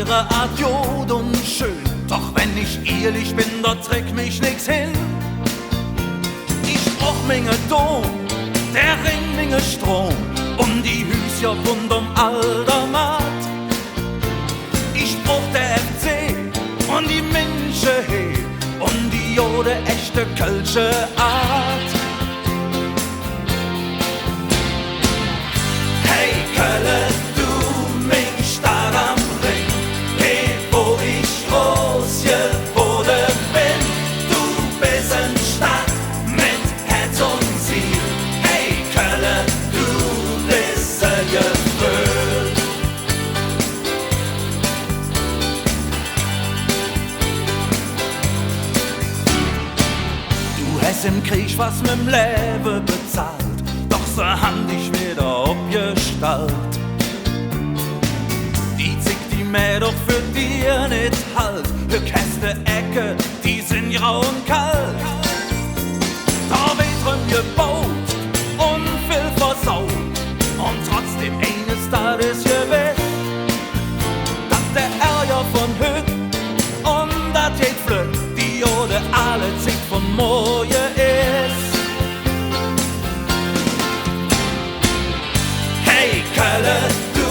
ihre Art jod und schön. Doch wenn ich ehrlich bin, da trägt mich nix hin. Ich brauch Menge Dom, der Ring Menge Strom und die Hüs ja rund um Aldermatt. Ich brauch der FC und die Minsche he und die jode echte kölsche Art. Hey Kölle, du mein Stadt am Ring, hey wo ich groß geworden bin, du bist ein Stadt mit Herz und Ziel. Hey Kölle, du bist ein Gefühl. Du hast im Krieg was mit'm Leben bezahlt, doch so han dich wieder abgestalt. Die Zick, die mehr doch für dir nicht halt. Für Käste Ecke, die sind grau und kalt. Da wird drum gebaut und viel versaut. Und trotzdem eines Tages gewiss, dass der Ärger von Hüt und das geht flöt, die Jode alle Zick von Moje ist. Hey Kölle, du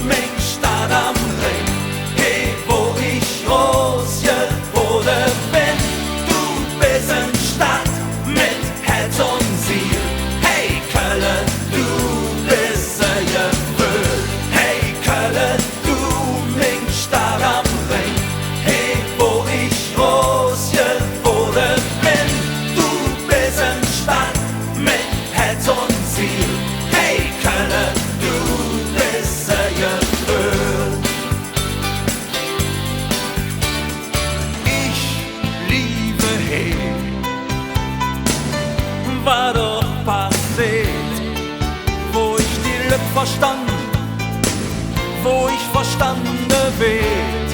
mein Stadt am Ring, hey wo ich groß geworden bin, du bist ein Stadt mit Herz und Ziel. Hey Kölle, du bist ein Gefühl. Hey Kölle, du mein Stadt am Ring, hey wo ich groß geworden bin, du bist ein Stadt mit Herz und Ziel. Hey Kölle, du bist ein Gefühl. Ich liebe he, war doch passiert, wo ich die Lück verstanden, wo ich verstanden wird.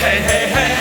Hey, hey, hey.